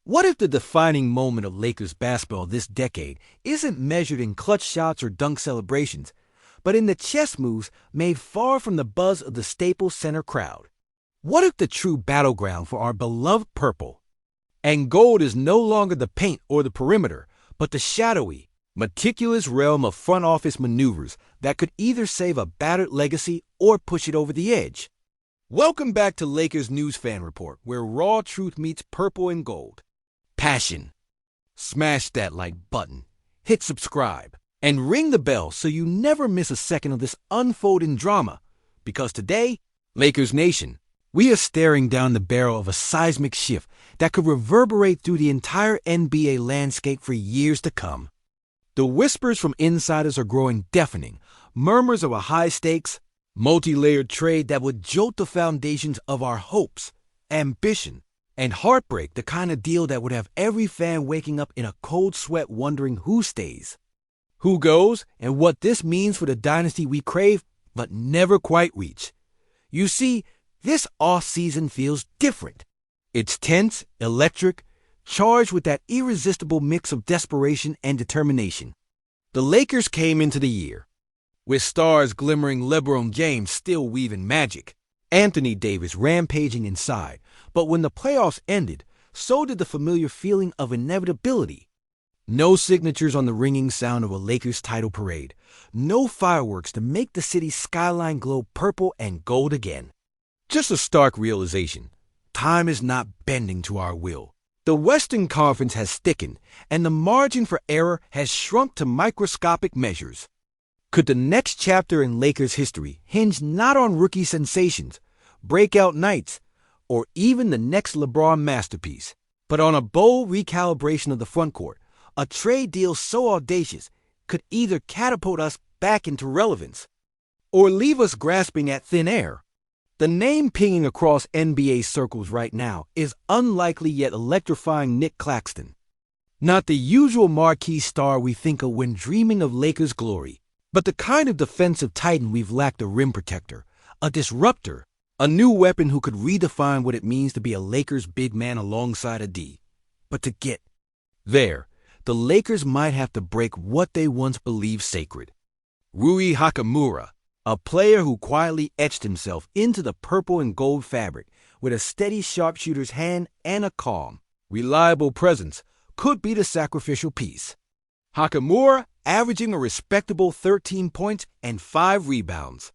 What if the defining moment of Lakers basketball this decade isn't measured in clutch shots or dunk celebrations, but in the chess moves made far from the buzz of the Staples Center crowd? What if the true battleground for our beloved purple and gold is no longer the paint or the perimeter, but the shadowy, meticulous realm of front office maneuvers that could either save a battered legacy or push it over the edge? Welcome back to Lakers News Fan Report, where raw truth meets purple and gold. Passion. Smash that like button, hit subscribe, and ring the bell so you never miss a second of this unfolding drama. Because today, Lakers Nation, we are staring down the barrel of a seismic shift that could reverberate through the entire NBA landscape for years to come. The whispers from insiders are growing deafening, murmurs of a high-stakes, multi-layered trade that would jolt the foundations of our hopes, ambition, and heartbreak, the kind of deal that would have every fan waking up in a cold sweat wondering who stays, who goes, and what this means for the dynasty we crave but never quite reach. You see, this off-season feels different. It's tense, electric, charged with that irresistible mix of desperation and determination. The Lakers came into the year with stars glimmering, LeBron James still weaving magic, Anthony Davis rampaging inside. But when the playoffs ended, so did the familiar feeling of inevitability. No signatures on the ringing sound of a Lakers title parade. No fireworks to make the city's skyline glow purple and gold again. Just a stark realization. Time is not bending to our will. The Western Conference has thickened, and the margin for error has shrunk to microscopic measures. Could the next chapter in Lakers history hinge not on rookie sensations, breakout nights, or even the next LeBron masterpiece, but on a bold recalibration of the frontcourt? A trade deal so audacious could either catapult us back into relevance or leave us grasping at thin air. The name pinging across NBA circles right now is unlikely yet electrifying Nick Claxton. Not the usual marquee star we think of when dreaming of Lakers glory, but the kind of defensive titan we've lacked: a rim protector, a disruptor, a new weapon who could redefine what it means to be a Lakers big man alongside a D. But to get there, the Lakers might have to break what they once believed sacred. Rui Hachimura, a player who quietly etched himself into the purple and gold fabric with a steady sharpshooter's hand and a calm, reliable presence, could be the sacrificial piece. Hachimura averaging a respectable 13 points and 5 rebounds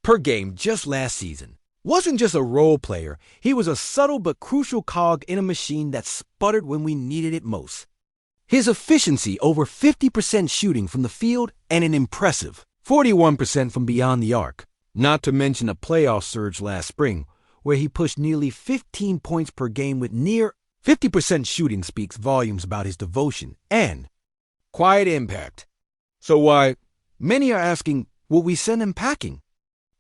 per game just last season. Wasn't just a role player, he was a subtle but crucial cog in a machine that sputtered when we needed it most. His efficiency, over 50% shooting from the field and an impressive 41% from beyond the arc, not to mention a playoff surge last spring where he pushed nearly 15 points per game with near 50% shooting, speaks volumes about his devotion and quiet impact. So why, many are asking, will we send him packing?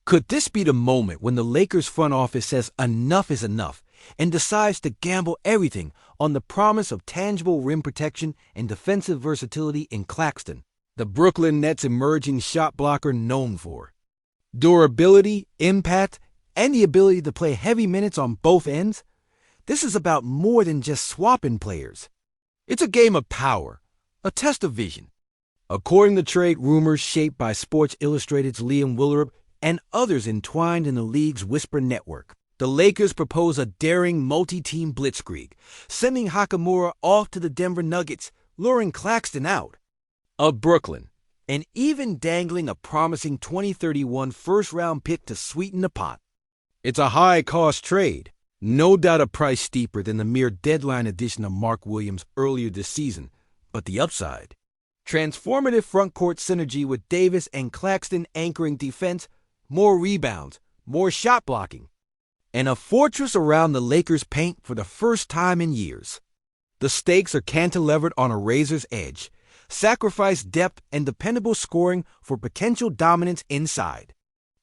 Could this be the moment when the Lakers front office says enough is enough and decides to gamble everything on the promise of tangible rim protection and defensive versatility in Claxton, the Brooklyn Nets' emerging shot blocker known for durability, impact, and the ability to play heavy minutes on both ends? This is about more than just swapping players. It's a game of power, a test of vision. According to trade rumors shaped by Sports Illustrated's Liam Willerup and others entwined in the league's Whisper network, the Lakers propose a daring multi-team blitzkrieg, sending Hachimura off to the Denver Nuggets, luring Claxton out of Brooklyn, and even dangling a promising 2031 first-round pick to sweeten the pot. It's a high-cost trade, no doubt a price steeper than the mere deadline addition of Mark Williams earlier this season, but the upside: transformative front-court synergy with Davis and Claxton anchoring defense, more rebounds, more shot blocking, and a fortress around the Lakers' paint for the first time in years. The stakes are cantilevered on a razor's edge. Sacrifice depth and dependable scoring for potential dominance inside.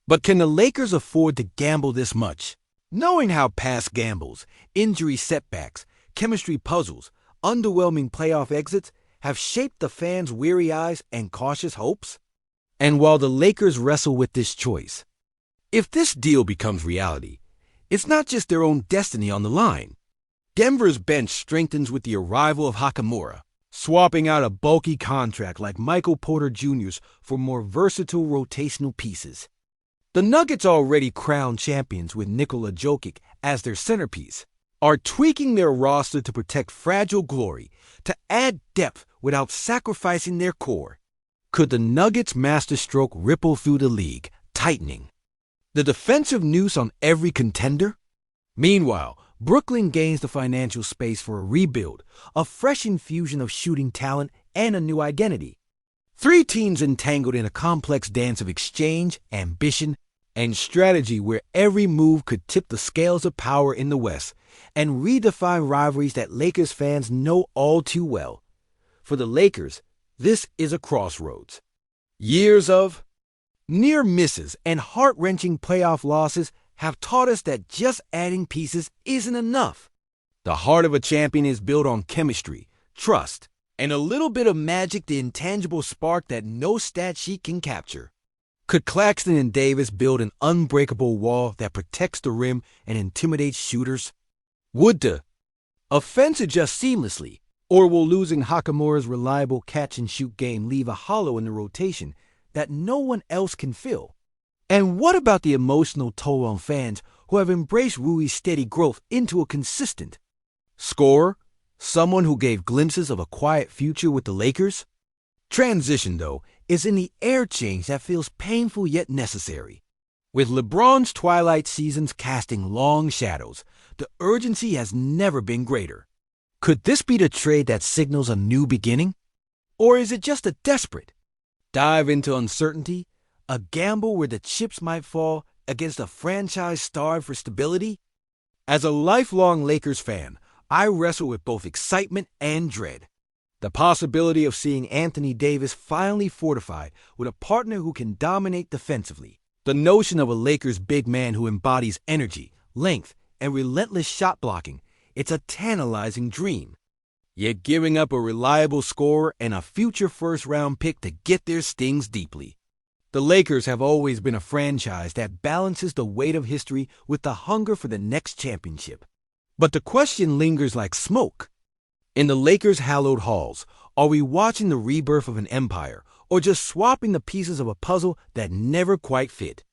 But can the Lakers afford to gamble this much? Knowing how past gambles, injury setbacks, chemistry puzzles, underwhelming playoff exits have shaped the fans' weary eyes and cautious hopes? And while the Lakers wrestle with this choice, if this deal becomes reality, it's not just their own destiny on the line. Denver's bench strengthens with the arrival of Hachimura, swapping out a bulky contract like Michael Porter Jr.'s for more versatile rotational pieces. The Nuggets, already crowned champions with Nikola Jokic as their centerpiece, are tweaking their roster to protect fragile glory, to add depth without sacrificing their core. Could the Nuggets' masterstroke ripple through the league, tightening the defensive noose on every contender? Meanwhile, Brooklyn gains the financial space for a rebuild, a fresh infusion of shooting talent, and a new identity. Three teams entangled in a complex dance of exchange, ambition, and strategy where every move could tip the scales of power in the West and redefine rivalries that Lakers fans know all too well. For the Lakers, this is a crossroads. Years of near misses and heart-wrenching playoff losses have taught us that just adding pieces isn't enough. The heart of a champion is built on chemistry, trust, and a little bit of magic, the intangible spark that no stat sheet can capture. Could Claxton and Davis build an unbreakable wall that protects the rim and intimidates shooters? Would the offense adjust seamlessly, or will losing Hachimura's reliable catch-and-shoot game leave a hollow in the rotation that no one else can fill? And what about the emotional toll on fans who have embraced Rui's steady growth into a consistent scorer, someone who gave glimpses of a quiet future with the Lakers? Transition, though, is in the air change that feels painful yet necessary. With LeBron's twilight seasons casting long shadows, the urgency has never been greater. Could this be the trade that signals a new beginning? Or is it just a desperate dive into uncertainty, a gamble where the chips might fall against a franchise starved for stability? As a lifelong Lakers fan, I wrestle with both excitement and dread. The possibility of seeing Anthony Davis finally fortified with a partner who can dominate defensively. The notion of a Lakers big man who embodies energy, length, and relentless shot blocking. It's a tantalizing dream. Yet giving up a reliable scorer and a future first-round pick to get there stings deeply. The Lakers have always been a franchise that balances the weight of history with the hunger for the next championship. But the question lingers like smoke. In the Lakers' hallowed halls, are we watching the rebirth of an empire, or just swapping the pieces of a puzzle that never quite fit?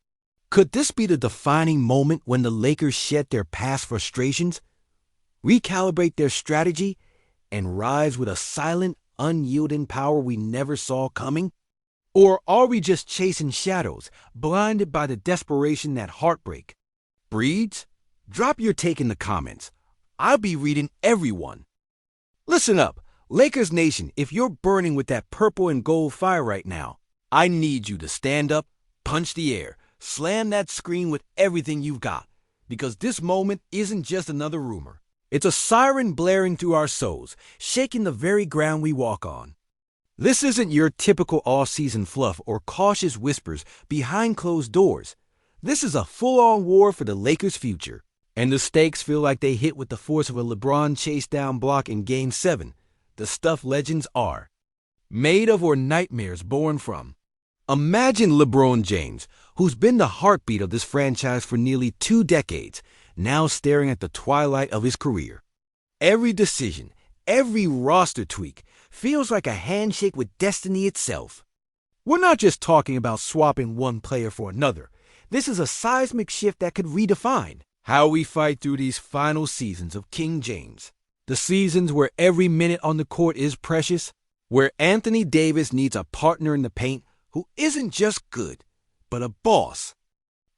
Could this be the defining moment when the Lakers shed their past frustrations, recalibrate their strategy, and rise with a silent, unyielding power we never saw coming? Or are we just chasing shadows, blinded by the desperation that heartbreak breeds? Drop your take in the comments. I'll be reading every one. Listen up, Lakers Nation, if you're burning with that purple and gold fire right now, I need you to stand up, punch the air, slam that screen with everything you've got, because this moment isn't just another rumor. It's a siren blaring through our souls, shaking the very ground we walk on. This isn't your typical all-season fluff or cautious whispers behind closed doors. This is a full-on war for the Lakers' future. And the stakes feel like they hit with the force of a LeBron chase-down block in Game 7. The stuff legends are made of or nightmares born from. Imagine LeBron James, who's been the heartbeat of this franchise for nearly 2 decades, now staring at the twilight of his career. Every decision, every roster tweak, feels like a handshake with destiny itself. We're not just talking about swapping one player for another. This is a seismic shift that could redefine how we fight through these final seasons of King James. The seasons where every minute on the court is precious, where Anthony Davis needs a partner in the paint who isn't just good, but a boss.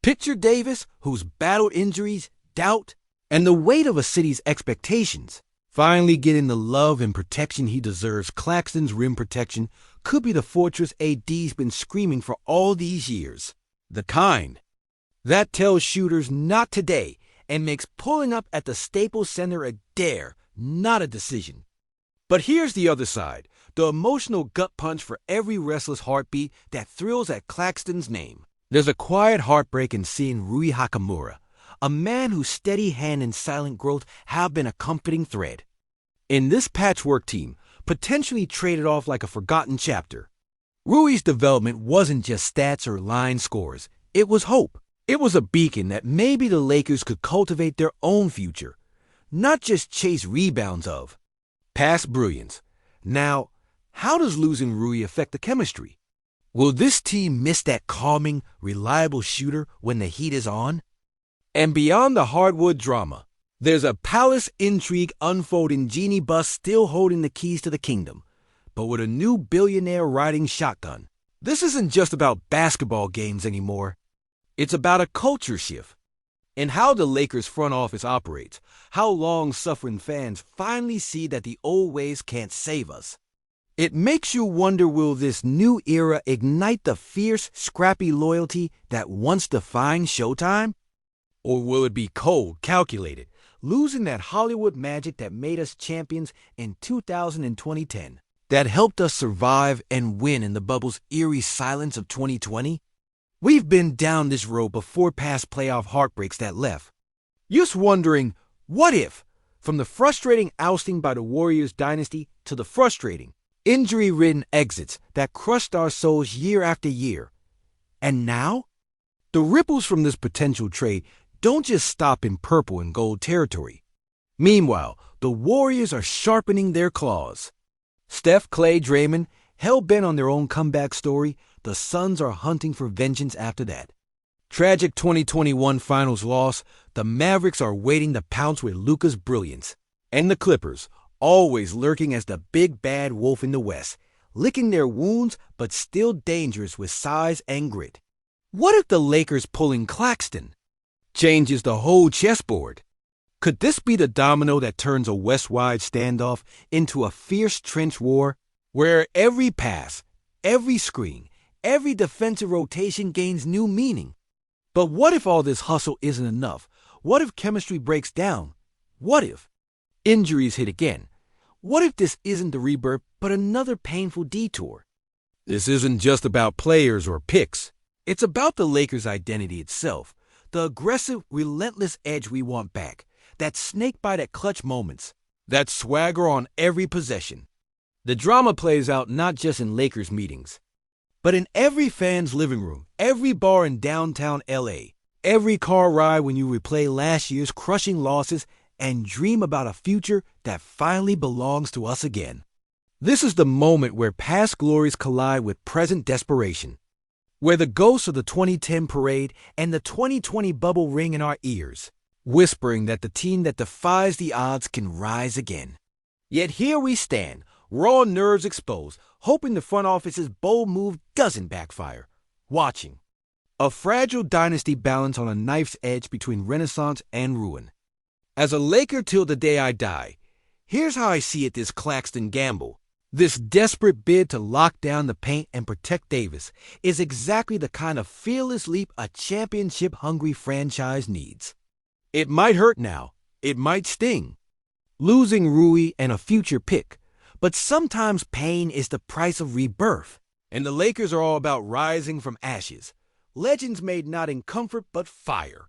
Picture Davis, who's battled injuries, doubt, and the weight of a city's expectations, finally getting the love and protection he deserves. Claxton's rim protection could be the fortress AD's been screaming for all these years. The kind that tells shooters not today and makes pulling up at the Staples Center a dare, not a decision. But here's the other side, the emotional gut punch for every restless heartbeat that thrills at Claxton's name. There's a quiet heartbreak in seeing Rui Hachimura, a man whose steady hand and silent growth have been a comforting thread. In this patchwork team, potentially traded off like a forgotten chapter, Rui's development wasn't just stats or line scores, it was hope. It was a beacon that maybe the Lakers could cultivate their own future, not just chase rebounds of. Past brilliance. Now, how does losing Rui affect the chemistry? Will this team miss that calming, reliable shooter when the heat is on? And beyond the hardwood drama, there's a palace intrigue unfolding. Genie Bus still holding the keys to the kingdom, but with a new billionaire riding shotgun. This isn't just about basketball games anymore. It's about a culture shift in how the Lakers front office operates, how long-suffering fans finally see that the old ways can't save us. It makes you wonder, will this new era ignite the fierce, scrappy loyalty that once defined Showtime? Or will it be cold, calculated, losing that Hollywood magic that made us champions in 2000 and 2010, that helped us survive and win in the bubble's eerie silence of 2020? We've been down this road before, past playoff heartbreaks that left. Just wondering, what if? From the frustrating ousting by the Warriors dynasty to the frustrating, injury-ridden exits that crushed our souls year after year. And now? The ripples from this potential trade don't just stop in purple and gold territory. Meanwhile, the Warriors are sharpening their claws. Steph, Clay, Draymond, hell-bent on their own comeback story, the Suns are hunting for vengeance after that. Tragic 2021 Finals loss, the Mavericks are waiting to pounce with Luka's brilliance. And the Clippers, always lurking as the big bad wolf in the West, licking their wounds but still dangerous with size and grit. What if the Lakers pulling Claxton changes the whole chessboard? Could this be the domino that turns a West-wide standoff into a fierce trench war where every pass, every screen, every defensive rotation gains new meaning? But what if all this hustle isn't enough? What if chemistry breaks down? What if injuries hit again? What if this isn't the rebirth but another painful detour? This isn't just about players or picks. It's about the Lakers' identity itself, the aggressive, relentless edge we want back, that snakebite at clutch moments, that swagger on every possession. The drama plays out not just in Lakers meetings, but in every fan's living room, every bar in downtown LA, every car ride when you replay last year's crushing losses and dream about a future that finally belongs to us again. This is the moment where past glories collide with present desperation, where the ghosts of the 2010 parade and the 2020 bubble ring in our ears, whispering that the team that defies the odds can rise again. Yet here we stand, raw nerves exposed, hoping the front office's bold move doesn't backfire. Watching. A fragile dynasty balance on a knife's edge between renaissance and ruin. As a Laker till the day I die, here's how I see it, this Claxton gamble. This desperate bid to lock down the paint and protect Davis is exactly the kind of fearless leap a championship-hungry franchise needs. It might hurt now. It might sting. Losing Rui and a future pick. But sometimes pain is the price of rebirth. And the Lakers are all about rising from ashes. Legends made not in comfort but fire.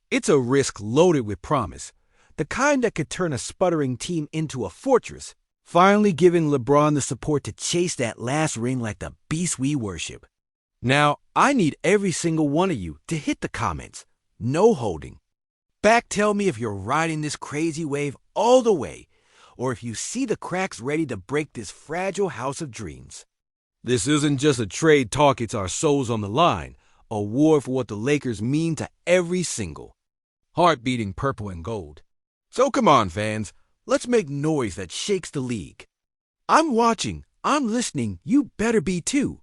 It's a risk loaded with promise. The kind that could turn a sputtering team into a fortress, finally giving LeBron the support to chase that last ring like the beast we worship. Now, I need every single one of you to hit the comments. No holding. Back, tell me if you're riding this crazy wave all the way, or if you see the cracks ready to break this fragile house of dreams. This isn't just a trade talk, it's our souls on the line, a war for what the Lakers mean to every single. Heart beating purple and gold. So come on, fans, let's make noise that shakes the league. I'm watching, I'm listening, you better be too.